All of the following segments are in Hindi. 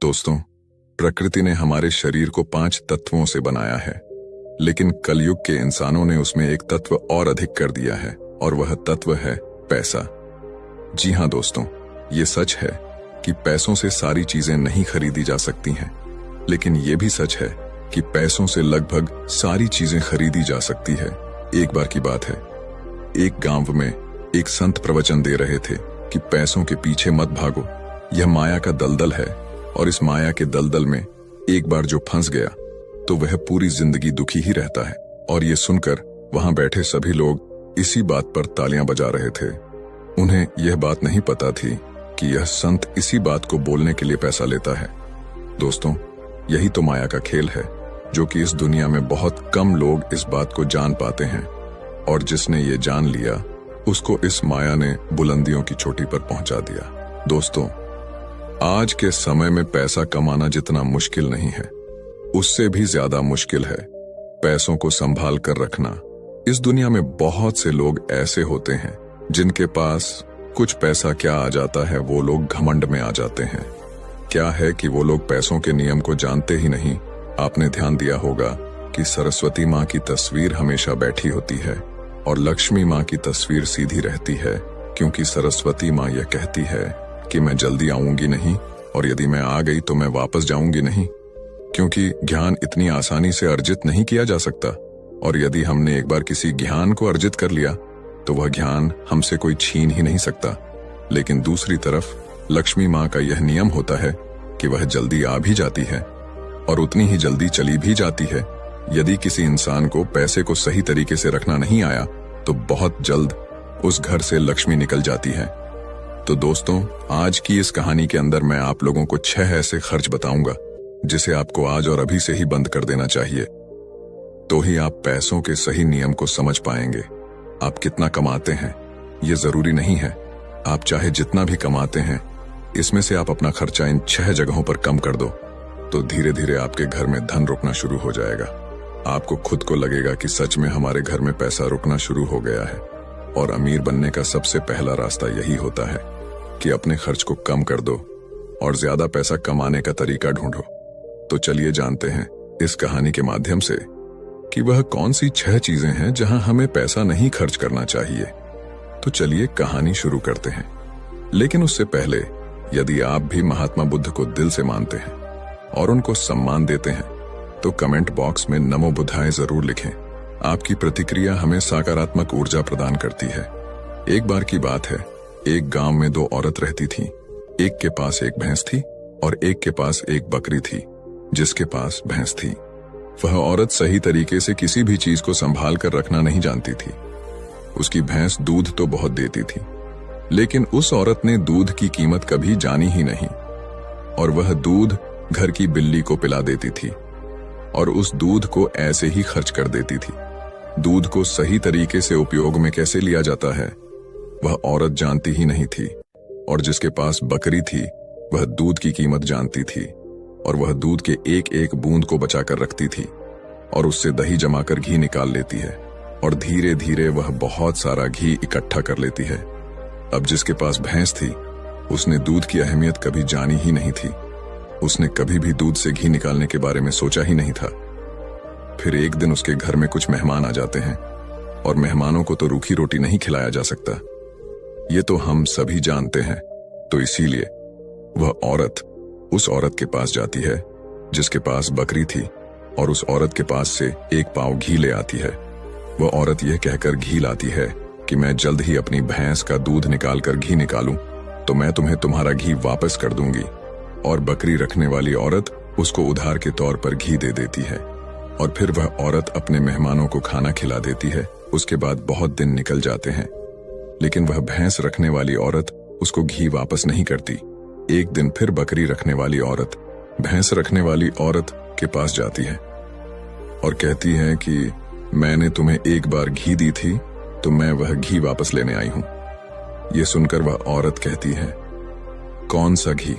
दोस्तों, प्रकृति ने हमारे शरीर को 5 तत्वों से बनाया है, लेकिन कलयुग के इंसानों ने उसमें एक तत्व और अधिक कर दिया है और वह तत्व है पैसा। जी हां दोस्तों, ये सच है कि पैसों से सारी चीजें नहीं खरीदी जा सकती हैं, लेकिन ये भी सच है कि पैसों से लगभग सारी चीजें खरीदी जा सकती है। एक बार की बात है, एक गांव में एक संत प्रवचन दे रहे थे कि पैसों के पीछे मत भागो, यह माया का दलदल है और इस माया के दलदल में एक बार जो फंस गया तो वह पूरी जिंदगी दुखी ही रहता है। और ये सुनकर वहां बैठे सभी लोग इसी बात पर तालियां बजा रहे थे। उन्हें यह बात नहीं पता थी कि यह संत इसी बात को बोलने के लिए पैसा लेता है। दोस्तों, यही तो माया का खेल है, जो कि इस दुनिया में बहुत कम लोग इस बात को जान पाते हैं, और जिसने ये जान लिया उसको इस माया ने बुलंदियों की चोटी पर पहुंचा दिया। दोस्तों, आज के समय में पैसा कमाना जितना मुश्किल नहीं है, उससे भी ज्यादा मुश्किल है पैसों को संभाल कर रखना। इस दुनिया में बहुत से लोग ऐसे होते हैं जिनके पास कुछ पैसा क्या आ जाता है, वो लोग घमंड में आ जाते हैं। क्या है कि वो लोग पैसों के नियम को जानते ही नहीं। आपने ध्यान दिया होगा कि सरस्वती माँ की तस्वीर हमेशा बैठी होती है और लक्ष्मी माँ की तस्वीर सीधी रहती है, क्योंकि सरस्वती माँ यह कहती है कि मैं जल्दी आऊंगी नहीं, और यदि मैं आ गई तो मैं वापस जाऊंगी नहीं, क्योंकि ज्ञान इतनी आसानी से अर्जित नहीं किया जा सकता, और यदि हमने एक बार किसी ज्ञान को अर्जित कर लिया तो वह ज्ञान हमसे कोई छीन ही नहीं सकता। लेकिन दूसरी तरफ लक्ष्मी माँ का यह नियम होता है कि वह जल्दी आ भी जाती है और उतनी ही जल्दी चली भी जाती है। यदि किसी इंसान को पैसे को सही तरीके से रखना नहीं आया तो बहुत जल्द उस घर से लक्ष्मी निकल जाती है। तो दोस्तों, आज की इस कहानी के अंदर मैं आप लोगों को 6 ऐसे खर्च बताऊंगा जिसे आपको आज और अभी से ही बंद कर देना चाहिए, तो ही आप पैसों के सही नियम को समझ पाएंगे। आप कितना कमाते हैं ये जरूरी नहीं है, आप चाहे जितना भी कमाते हैं, इसमें से आप अपना खर्चा इन 6 जगहों पर कम कर दो तो धीरे धीरे आपके घर में धन रुकना शुरू हो जाएगा। आपको खुद को लगेगा कि सच में हमारे घर में पैसा रुकना शुरू हो गया है। और अमीर बनने का सबसे पहला रास्ता यही होता है कि अपने खर्च को कम कर दो और ज्यादा पैसा कमाने का तरीका ढूंढो। तो चलिए जानते हैं इस कहानी के माध्यम से कि वह कौन सी 6 चीजें हैं जहां हमें पैसा नहीं खर्च करना चाहिए। तो चलिए कहानी शुरू करते हैं। लेकिन उससे पहले, यदि आप भी महात्मा बुद्ध को दिल से मानते हैं और उनको सम्मान देते हैं तो कमेंट बॉक्स में नमो बुद्धाय जरूर लिखें। आपकी प्रतिक्रिया हमें सकारात्मक ऊर्जा प्रदान करती है। एक बार की बात है, एक गांव में 2 औरत रहती थीं। एक के पास एक भैंस थी और एक के पास एक बकरी थी। जिसके पास भैंस थी, वह औरत सही तरीके से किसी भी चीज को संभाल कर रखना नहीं जानती थी। उसकी भैंस दूध तो बहुत देती थी, लेकिन उस औरत ने दूध की कीमत कभी जानी ही नहीं, और वह दूध घर की बिल्ली को पिला देती थी और उस दूध को ऐसे ही खर्च कर देती थी। दूध को सही तरीके से उपयोग में कैसे लिया जाता है वह औरत जानती ही नहीं थी। और जिसके पास बकरी थी वह दूध की कीमत जानती थी और वह दूध के एक एक बूंद को बचाकर रखती थी और उससे दही जमाकर घी निकाल लेती है, और धीरे धीरे वह बहुत सारा घी इकट्ठा कर लेती है। अब जिसके पास भैंस थी, उसने दूध की अहमियत कभी जानी ही नहीं थी। उसने कभी भी दूध से घी निकालने के बारे में सोचा ही नहीं था। फिर एक दिन उसके घर में कुछ मेहमान आ जाते हैं, और मेहमानों को तो रूखी रोटी नहीं खिलाया जा सकता, ये तो हम सभी जानते हैं। तो इसीलिए वह औरत उस औरत के पास जाती है जिसके पास बकरी थी और उस औरत के पास से 1 पाव घी ले आती है। वह औरत यह कहकर घी लाती है कि मैं जल्द ही अपनी भैंस का दूध निकालकर घी निकालूं तो मैं तुम्हें तुम्हारा घी वापस कर दूंगी। और बकरी रखने वाली औरत उसको उधार के तौर पर घी दे देती है, और फिर वह औरत अपने मेहमानों को खाना खिला देती है। उसके बाद बहुत दिन निकल जाते हैं, लेकिन वह भैंस रखने वाली औरत उसको घी वापस नहीं करती। एक दिन फिर बकरी रखने वाली औरत भैंस रखने वाली औरत के पास जाती है और कहती है कि मैंने तुम्हें एक बार घी दी थी तो मैं वह घी वापस लेने आई हूं। यह सुनकर वह औरत कहती है, कौन सा घी?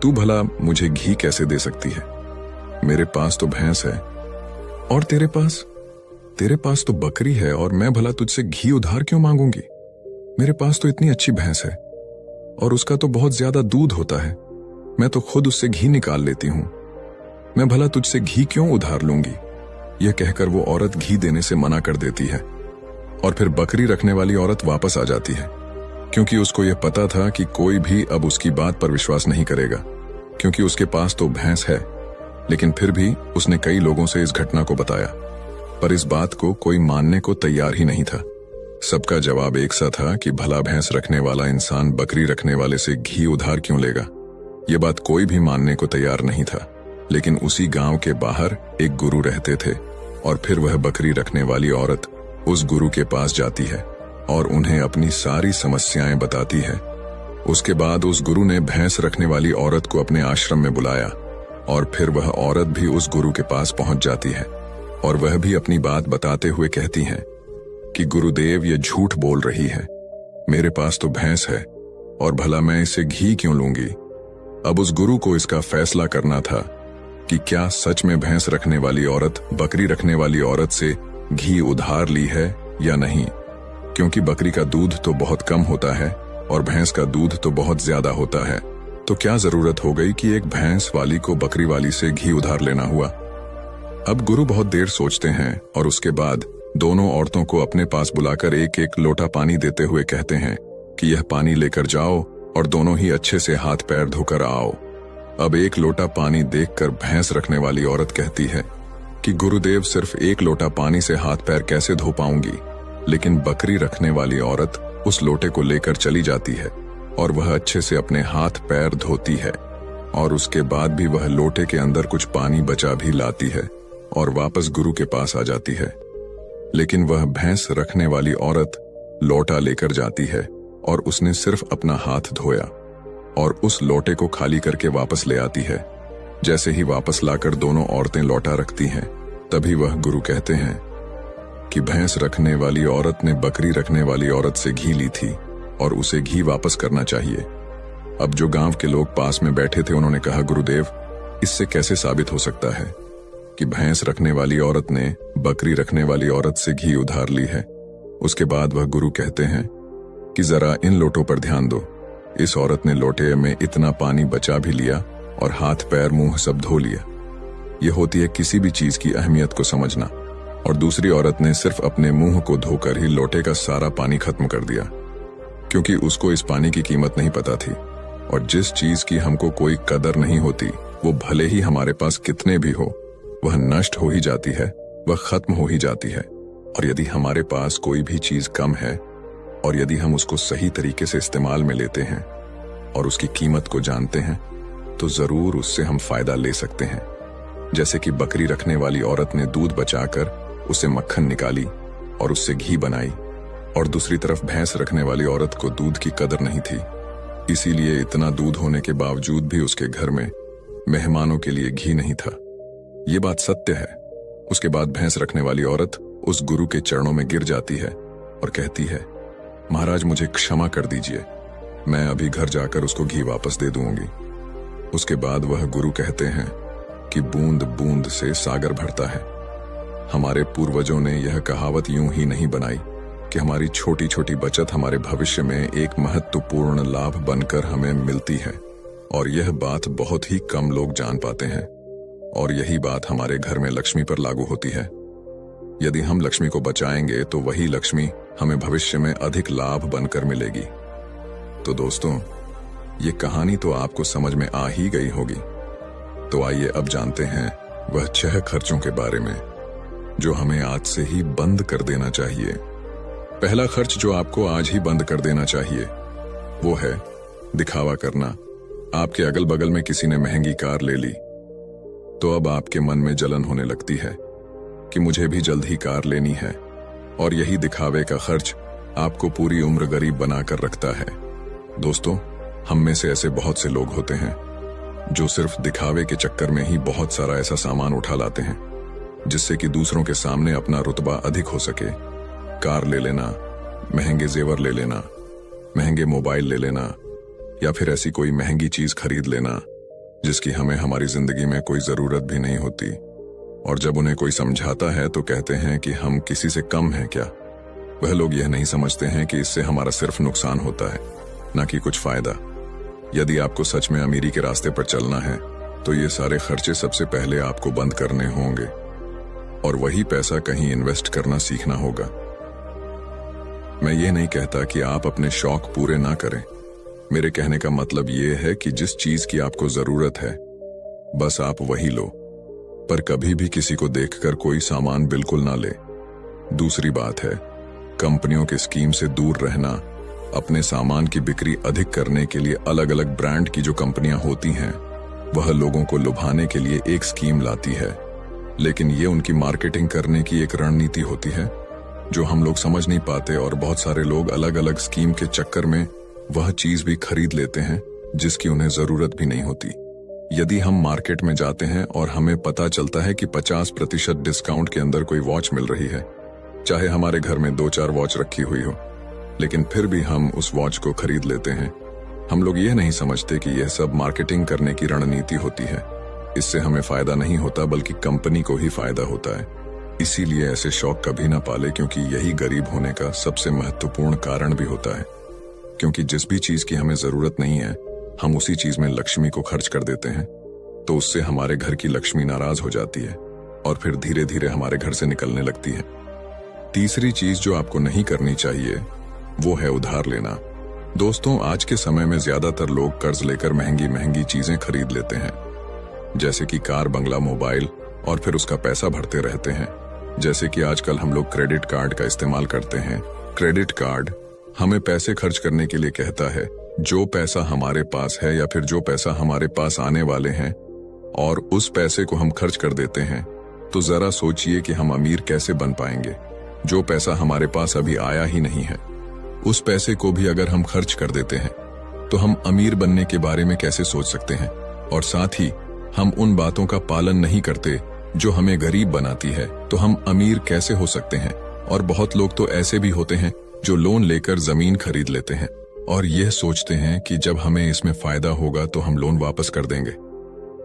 तू भला मुझे घी कैसे दे सकती है? मेरे पास तो भैंस है और तेरे पास तो बकरी है, और मैं भला तुझसे घी उधार क्यों मांगूंगी? मेरे पास तो इतनी अच्छी भैंस है और उसका तो बहुत ज्यादा दूध होता है। मैं तो खुद उससे घी निकाल लेती हूं। मैं भला तुझसे घी क्यों उधार लूंगी? यह कहकर वो औरत घी देने से मना कर देती है और फिर बकरी रखने वाली औरत वापस आ जाती है, क्योंकि उसको यह पता था कि कोई भी अब उसकी बात पर विश्वास नहीं करेगा, क्योंकि उसके पास तो भैंस है। लेकिन फिर भी उसने कई लोगों से इस घटना को बताया, पर इस बात को कोई मानने को तैयार ही नहीं था। सबका जवाब एक सा था कि भला भैंस रखने वाला इंसान बकरी रखने वाले से घी उधार क्यों लेगा। ये बात कोई भी मानने को तैयार नहीं था। लेकिन उसी गांव के बाहर एक गुरु रहते थे और फिर वह बकरी रखने वाली औरत उस गुरु के पास जाती है और उन्हें अपनी सारी समस्याएं बताती है। उसके बाद उस गुरु ने भैंस रखने वाली औरत को अपने आश्रम में बुलाया और फिर वह औरत भी उस गुरु के पास पहुंच जाती है और वह भी अपनी बात बताते हुए कहती है कि गुरुदेव ये झूठ बोल रही है, मेरे पास तो भैंस है और भला मैं इसे घी क्यों लूंगी। अब उस गुरु को इसका फैसला करना था कि क्या सच में भैंस रखने वाली औरत बकरी रखने वाली औरत से घी उधार ली है या नहीं, क्योंकि बकरी का दूध तो बहुत कम होता है और भैंस का दूध तो बहुत ज्यादा होता है। तो क्या जरूरत हो गई कि एक भैंस वाली को बकरी वाली से घी उधार लेना हुआ। अब गुरु बहुत देर सोचते हैं और उसके बाद दोनों औरतों को अपने पास बुलाकर एक एक लोटा पानी देते हुए कहते हैं कि यह पानी लेकर जाओ और दोनों ही अच्छे से हाथ पैर धोकर आओ। अब एक लोटा पानी देखकर भैंस रखने वाली औरत कहती है कि गुरुदेव सिर्फ एक लोटा पानी से हाथ पैर कैसे धो पाऊंगी। लेकिन बकरी रखने वाली औरत उस लोटे को लेकर चली जाती है और वह अच्छे से अपने हाथ पैर धोती है और उसके बाद भी वह लोटे के अंदर कुछ पानी बचा भी लाती है और वापस गुरु के पास आ जाती है। लेकिन वह भैंस रखने वाली औरत लोटा लेकर जाती है और उसने सिर्फ अपना हाथ धोया और उस लोटे को खाली करके वापस ले आती है। जैसे ही वापस लाकर दोनों औरतें लोटा रखती हैं, तभी वह गुरु कहते हैं कि भैंस रखने वाली औरत ने बकरी रखने वाली औरत से घी ली थी और उसे घी वापस करना चाहिए। अब जो गांव के लोग पास में बैठे थे उन्होंने कहा, गुरुदेव इससे कैसे साबित हो सकता है कि भैंस रखने वाली औरत ने बकरी रखने वाली औरत से घी उधार ली है। उसके बाद वह गुरु कहते हैं कि जरा इन लोटों पर ध्यान दो। इस औरत ने लोटे में इतना पानी बचा भी लिया और हाथ पैर मुंह सब धो लिया। यह होती है किसी भी चीज की अहमियत को समझना। और दूसरी औरत ने सिर्फ अपने मुंह को धोकर ही लोटे का सारा पानी खत्म कर दिया, क्योंकि उसको इस पानी की कीमत नहीं पता थी। और जिस चीज की हमको कोई कदर नहीं होती, वो भले ही हमारे पास कितने भी हो, वह नष्ट हो ही जाती है, वह खत्म हो ही जाती है। और यदि हमारे पास कोई भी चीज कम है और यदि हम उसको सही तरीके से इस्तेमाल में लेते हैं और उसकी कीमत को जानते हैं, तो जरूर उससे हम फायदा ले सकते हैं। जैसे कि बकरी रखने वाली औरत ने दूध बचाकर उसे मक्खन निकाली और उससे घी बनाई, और दूसरी तरफ भैंस रखने वाली औरत को दूध की कदर नहीं थी, इसीलिए इतना दूध होने के बावजूद भी उसके घर में मेहमानों के लिए घी नहीं था। ये बात सत्य है। उसके बाद भैंस रखने वाली औरत उस गुरु के चरणों में गिर जाती है और कहती है, महाराज मुझे क्षमा कर दीजिए, मैं अभी घर जाकर उसको घी वापस दे दूंगी। उसके बाद वह गुरु कहते हैं कि बूंद बूंद से सागर भरता है। हमारे पूर्वजों ने यह कहावत यूं ही नहीं बनाई कि हमारी छोटी छोटी बचत हमारे भविष्य में एक महत्वपूर्ण लाभ बनकर हमें मिलती है, और यह बात बहुत ही कम लोग जान पाते हैं। और यही बात हमारे घर में लक्ष्मी पर लागू होती है। यदि हम लक्ष्मी को बचाएंगे तो वही लक्ष्मी हमें भविष्य में अधिक लाभ बनकर मिलेगी। तो दोस्तों, ये कहानी तो आपको समझ में आ ही गई होगी। तो आइए अब जानते हैं वह 6 खर्चों के बारे में जो हमें आज से ही बंद कर देना चाहिए। पहला खर्च जो आपको आज ही बंद कर देना चाहिए वो है दिखावा करना। आपके अगल बगल में किसी ने महंगी कार ले ली तो अब आपके मन में जलन होने लगती है कि मुझे भी जल्द ही कार लेनी है, और यही दिखावे का खर्च आपको पूरी उम्र गरीब बनाकर रखता है। दोस्तों, हम में से ऐसे बहुत से लोग होते हैं जो सिर्फ दिखावे के चक्कर में ही बहुत सारा ऐसा सामान उठा लाते हैं जिससे कि दूसरों के सामने अपना रुतबा अधिक हो सके। कार ले लेना, महंगे जेवर ले लेना, महंगे मोबाइल ले लेना, या फिर ऐसी कोई महंगी चीज खरीद लेना जिसकी हमें हमारी जिंदगी में कोई जरूरत भी नहीं होती। और जब उन्हें कोई समझाता है तो कहते हैं कि हम किसी से कम हैं क्या। वह लोग यह नहीं समझते हैं कि इससे हमारा सिर्फ नुकसान होता है, ना कि कुछ फायदा। यदि आपको सच में अमीरी के रास्ते पर चलना है तो ये सारे खर्चे सबसे पहले आपको बंद करने होंगे और वही पैसा कहीं इन्वेस्ट करना सीखना होगा। मैं ये नहीं कहता कि आप अपने शौक पूरे ना करें। मेरे कहने का मतलब ये है कि जिस चीज की आपको जरूरत है बस आप वही लो, पर कभी भी किसी को देखकर कोई सामान बिल्कुल ना ले। दूसरी बात है, कंपनियों के स्कीम से दूर रहना। अपने सामान की बिक्री अधिक करने के लिए अलग अलग ब्रांड की जो कंपनियां होती हैं वह लोगों को लुभाने के लिए एक स्कीम लाती है, लेकिन ये उनकी मार्केटिंग करने की एक रणनीति होती है जो हम लोग समझ नहीं पाते और बहुत सारे लोग अलग अलग स्कीम के चक्कर में वह चीज भी खरीद लेते हैं जिसकी उन्हें जरूरत भी नहीं होती। यदि हम मार्केट में जाते हैं और हमें पता चलता है कि 50% डिस्काउंट के अंदर कोई वॉच मिल रही है, चाहे हमारे घर में 2-4 वॉच रखी हुई हो, लेकिन फिर भी हम उस वॉच को खरीद लेते हैं। हम लोग ये नहीं समझते कि यह सब मार्केटिंग करने की रणनीति होती है। इससे हमें फायदा नहीं होता बल्कि कंपनी को ही फायदा होता है। इसीलिए ऐसे शौक कभी ना पाले, क्योंकि यही गरीब होने का सबसे महत्वपूर्ण कारण भी होता है। क्योंकि जिस भी चीज की हमें जरूरत नहीं है हम उसी चीज में लक्ष्मी को खर्च कर देते हैं, तो उससे हमारे घर की लक्ष्मी नाराज हो जाती है और फिर धीरे धीरे हमारे घर से निकलने लगती है। तीसरी चीज जो आपको नहीं करनी चाहिए वो है उधार लेना। दोस्तों, आज के समय में ज्यादातर लोग कर्ज लेकर महंगी महंगी चीजें खरीद लेते हैं, जैसे कि कार, बंगला, मोबाइल, और फिर उसका पैसा भरते रहते हैं। जैसे कि आजकल हम लोग क्रेडिट कार्ड का इस्तेमाल करते हैं। क्रेडिट कार्ड हमें पैसे खर्च करने के लिए कहता है। जो पैसा हमारे पास है या फिर जो पैसा हमारे पास आने वाले हैं और उस पैसे को हम खर्च कर देते हैं, तो जरा सोचिए कि हम अमीर कैसे बन पाएंगे। जो पैसा हमारे पास अभी आया ही नहीं है, उस पैसे को भी अगर हम खर्च कर देते हैं तो हम अमीर बनने के बारे में कैसे सोच सकते हैं। और साथ ही हम उन बातों का पालन नहीं करते जो हमें गरीब बनाती है, तो हम अमीर कैसे हो सकते हैं। और बहुत लोग तो ऐसे भी होते हैं जो लोन लेकर जमीन खरीद लेते हैं और यह सोचते हैं कि जब हमें इसमें फायदा होगा तो हम लोन वापस कर देंगे।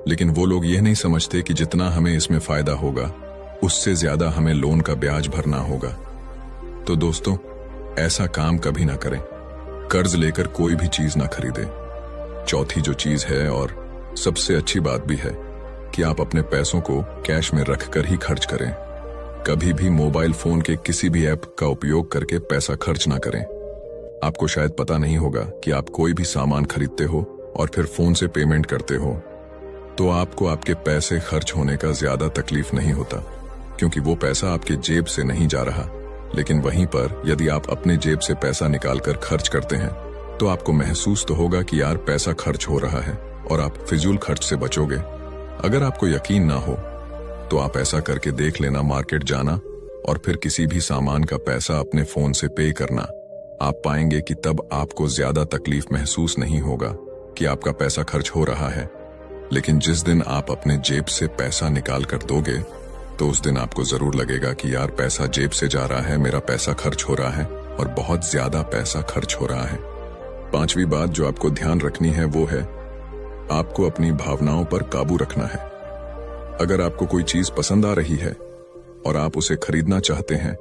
लेकिन वो लोग यह नहीं समझते कि जितना हमें इसमें फायदा होगा उससे ज्यादा हमें लोन का ब्याज भरना होगा। तो दोस्तों, ऐसा काम कभी ना करें। कर्ज लेकर कोई भी चीज ना खरीदें। चौथी जो चीज है और सबसे अच्छी बात भी है कि आप अपने पैसों को कैश में रखकर ही खर्च करें। कभी भी मोबाइल फोन के किसी भी ऐप का उपयोग करके पैसा खर्च ना करें। आपको शायद पता नहीं होगा कि आप कोई भी सामान खरीदते हो और फिर फोन से पेमेंट करते हो तो आपको आपके पैसे खर्च होने का ज्यादा तकलीफ नहीं होता, क्योंकि वो पैसा आपके जेब से नहीं जा रहा। लेकिन वहीं पर यदि आप अपने जेब से पैसा निकालकर खर्च करते हैं तो आपको महसूस तो होगा कि यार पैसा खर्च हो रहा है और आप फिजूल खर्च से बचोगे। अगर आपको यकीन ना हो तो आप ऐसा करके देख लेना, मार्केट जाना और फिर किसी भी सामान का पैसा अपने फोन से पे करना। आप पाएंगे कि तब आपको ज्यादा तकलीफ महसूस नहीं होगा कि आपका पैसा खर्च हो रहा है। लेकिन जिस दिन आप अपने जेब से पैसा निकाल कर दोगे तो उस दिन आपको जरूर लगेगा कि यार पैसा जेब से जा रहा है, मेरा पैसा खर्च हो रहा है और बहुत ज्यादा पैसा खर्च हो रहा है। पांचवी बात जो आपको ध्यान रखनी है वो है आपको अपनी भावनाओं पर काबू रखना है। अगर आपको कोई चीज पसंद आ रही है और आप उसे खरीदना चाहते हैं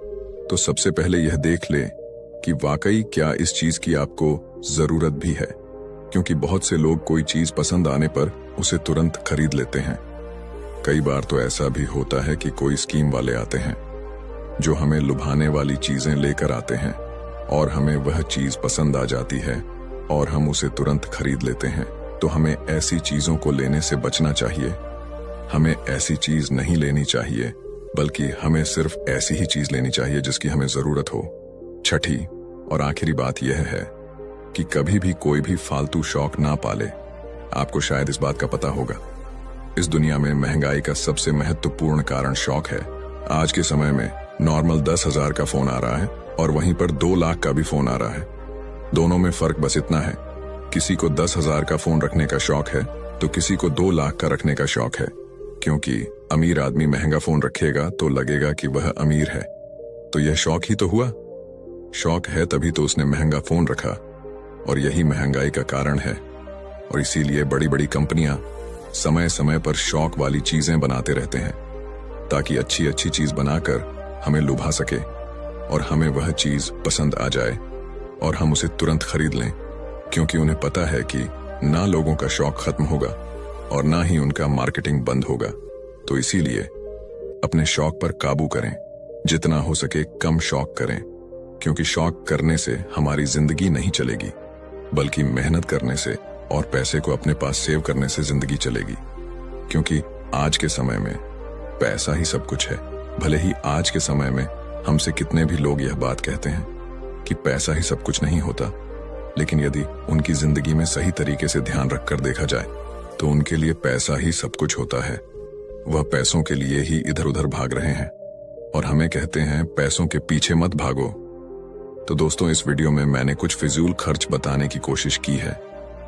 तो सबसे पहले यह देख ले कि वाकई क्या इस चीज की आपको जरूरत भी है, क्योंकि बहुत से लोग कोई चीज पसंद आने पर उसे तुरंत खरीद लेते हैं। कई बार तो ऐसा भी होता है कि कोई स्कीम वाले आते हैं जो हमें लुभाने वाली चीजें लेकर आते हैं और हमें वह चीज पसंद आ जाती है और हम उसे तुरंत खरीद लेते हैं। तो हमें ऐसी चीजों को लेने से बचना चाहिए। हमें ऐसी चीज नहीं लेनी चाहिए, बल्कि हमें सिर्फ ऐसी ही चीज लेनी चाहिए जिसकी हमें जरूरत हो। छठी और आखिरी बात यह है कि कभी भी कोई भी फालतू शौक ना पाले। आपको शायद इस बात का पता होगा, इस दुनिया में महंगाई का सबसे महत्वपूर्ण कारण शौक है। आज के समय में नॉर्मल 10,000 का फोन आ रहा है और वहीं पर 2 लाख का भी फोन आ रहा है। दोनों में फर्क बस इतना है, किसी को 10,000 का फोन रखने का शौक है तो किसी को 2 लाख का रखने का शौक है। क्योंकि अमीर आदमी महंगा फोन रखेगा तो लगेगा कि वह अमीर है, तो यह शौक ही तो हुआ। शौक है तभी तो उसने महंगा फोन रखा और यही महंगाई का कारण है। और इसीलिए बड़ी बड़ी कंपनियां समय समय पर शौक वाली चीजें बनाते रहते हैं ताकि अच्छी अच्छी चीज बनाकर हमें लुभा सके और हमें वह चीज पसंद आ जाए और हम उसे तुरंत खरीद लें, क्योंकि उन्हें पता है कि ना लोगों का शौक खत्म होगा और ना ही उनका मार्केटिंग बंद होगा। तो इसीलिए अपने शौक पर काबू करें, जितना हो सके कम शौक करें, क्योंकि शौक करने से हमारी जिंदगी नहीं चलेगी, बल्कि मेहनत करने से और पैसे को अपने पास सेव करने से जिंदगी चलेगी। क्योंकि आज के समय में पैसा ही सब कुछ है। भले ही आज के समय में हमसे कितने भी लोग यह बात कहते हैं कि पैसा ही सब कुछ नहीं होता, लेकिन यदि उनकी जिंदगी में सही तरीके से ध्यान रखकर देखा जाए तो उनके लिए पैसा ही सब कुछ होता है। वह पैसों के लिए ही इधर उधर भाग रहे हैं और हमें कहते हैं पैसों के पीछे मत भागो। तो दोस्तों, इस वीडियो में मैंने कुछ फिजूल खर्च बताने की कोशिश की है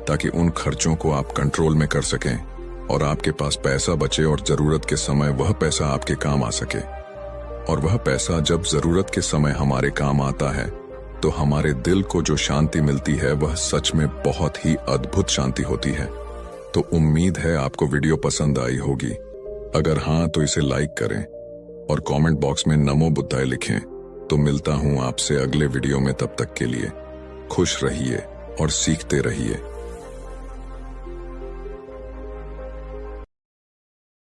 ताकि उन खर्चों को आप कंट्रोल में कर सकें और आपके पास पैसा बचे और जरूरत के समय वह पैसा आपके काम आ सके। और वह पैसा जब जरूरत के समय हमारे काम आता है तो हमारे दिल को जो शांति मिलती है वह सच में बहुत ही अद्भुत शांति होती है। तो उम्मीद है आपको वीडियो पसंद आई होगी। अगर हाँ तो इसे लाइक करें और कमेंट बॉक्स में नमो बुद्धाय लिखें। तो मिलता हूं आपसे अगले वीडियो में, तब तक के लिए खुश रहिए और सीखते रहिए।